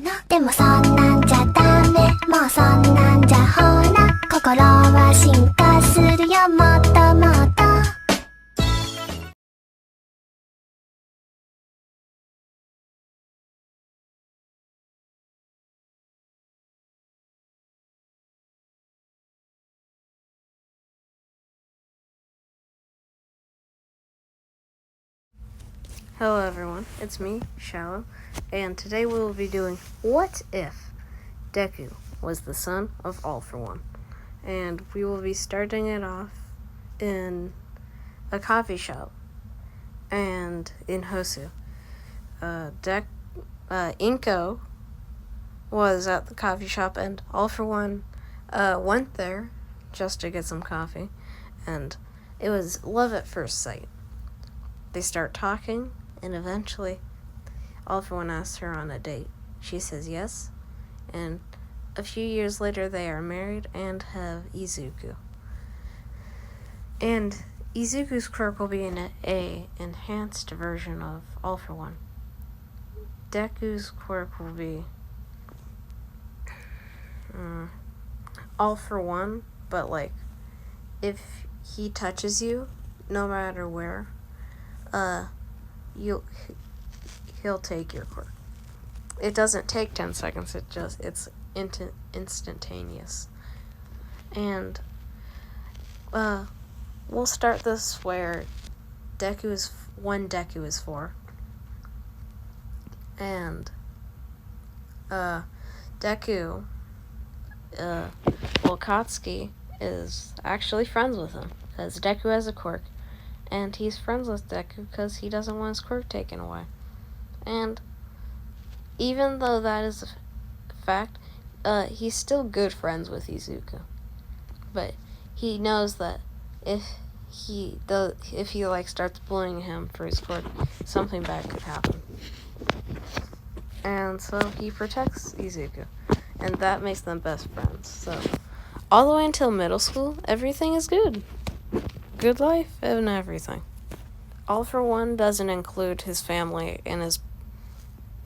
のでもそんなんじゃダメもうそんなんじゃほら心は進化するよもっともっとHello everyone, it's me, Shallow, and today we will be doing What If Deku was the son of All For One. And we will be starting it off in a coffee shop and in Hosu. Inko was at the coffee shop and All For One went there just to get some coffee, and it was love at first sight. They start talking, and eventually, All For One asks her on a date. She says yes, and a few years later they are married and have Izuku. And Izuku's quirk will be an enhanced version of All For One. Deku's quirk will be All For One, but like, if he touches you, no matter where, he'll take your quirk. It doesn't take 10 seconds, it's instantaneous. And we'll start this where Deku is 4. And Deku, Katsuki is actually friends with him, because Deku has a quirk. And he's friends with Deku because he doesn't want his quirk taken away. And even though that is a fact, he's still good friends with Izuku. But he knows that if he starts bullying him for his quirk, something bad could happen. And so he protects Izuku, and that makes them best friends. So all the way until middle school, everything is good. Good life and everything. All For One doesn't include his family in his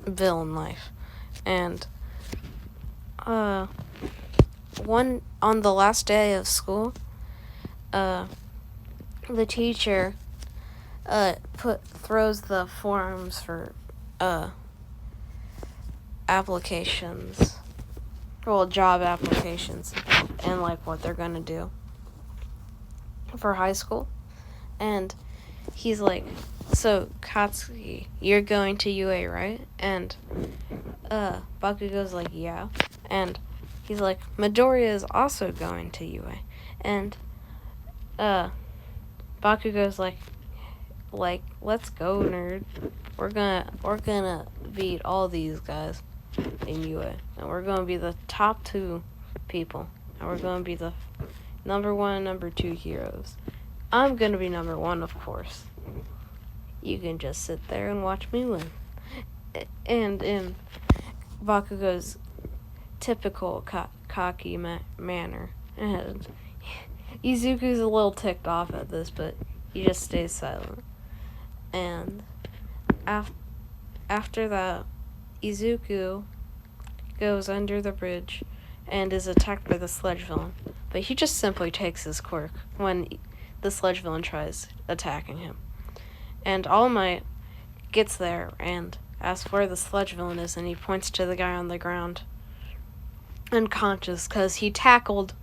villain life. And on the last day of school, the teacher throws the forms for applications, job applications, and like what they're gonna do for high school. And he's like, so Katsuki, you're going to UA, right? And Bakugo's like, yeah. And he's like, Midoriya is also going to UA. And Bakugo's like let's go, nerd. We're gonna beat all these guys in UA, and we're gonna be the top 2 people, and we're gonna be the number 1 and number 2 heroes. I'm gonna be number 1, of course. You can just sit there and watch me win. And in Bakugo's typical cocky manner, and Izuku's a little ticked off at this, but he just stays silent. And after that, Izuku goes under the bridge and is attacked by the sludge villain. But he just simply takes his quirk when the sludge villain tries attacking him. And All Might gets there and asks where the sludge villain is, and he points to the guy on the ground, unconscious, because he tried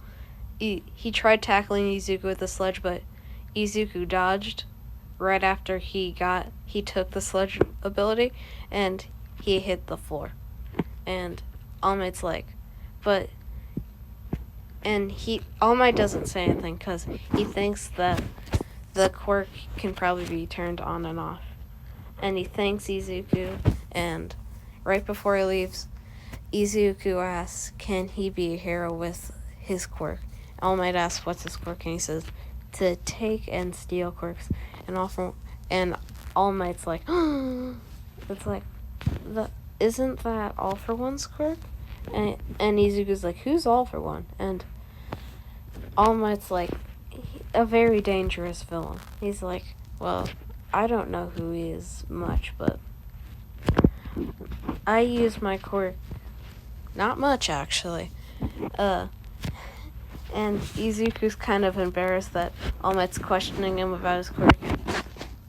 tackling Izuku with the sludge, but Izuku dodged right after he took the sludge ability, and he hit the floor. And All Might's like, All Might doesn't say anything because he thinks that the quirk can probably be turned on and off. And he thanks Izuku, and right before he leaves, Izuku asks, can he be a hero with his quirk? All Might asks, what's his quirk? And he says, to take and steal quirks. And All Might's like, it's like, isn't that All For One's quirk? And Izuku's like, who's All For One? And All Might's like, a very dangerous villain. He's like, well, I don't know who he is much, but I use my quirk Not much, actually. And Izuku's kind of embarrassed that All Might's questioning him about his quirk.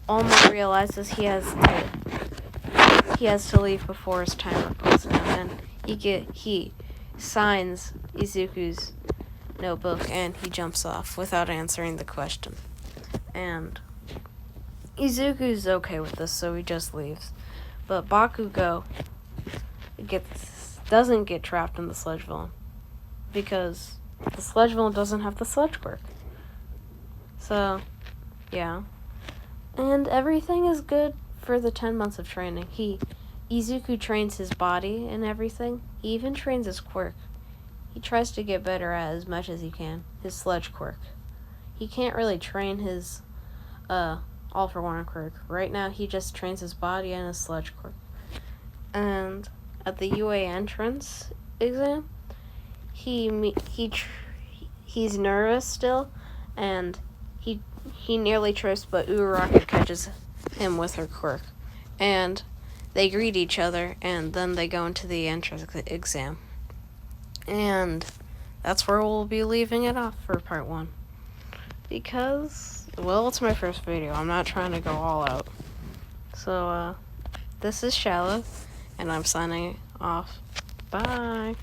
All Might realizes he has to leave before his time reports him, and he signs Izuku's notebook and he jumps off without answering the question. And Izuku's okay with this, so he just leaves. But Bakugo doesn't get trapped in the sludge villain because the sludge villain doesn't have the sludge quirk. So, yeah. And everything is good for the 10 months of training. Izuku trains his body and everything. He even trains his quirk. He tries to get better at as much as he can. His sludge quirk. He can't really train his All for One quirk. Right now he just trains his body and his sludge quirk. And at the UA entrance exam, he's nervous still, and he nearly trips, but Uraraka catches him with her quirk. And they greet each other, and then they go into the entrance exam. And that's where we'll be leaving it off for part 1. Because, well, it's my first video. I'm not trying to go all out. So, this is Shallow, and I'm signing off. Bye.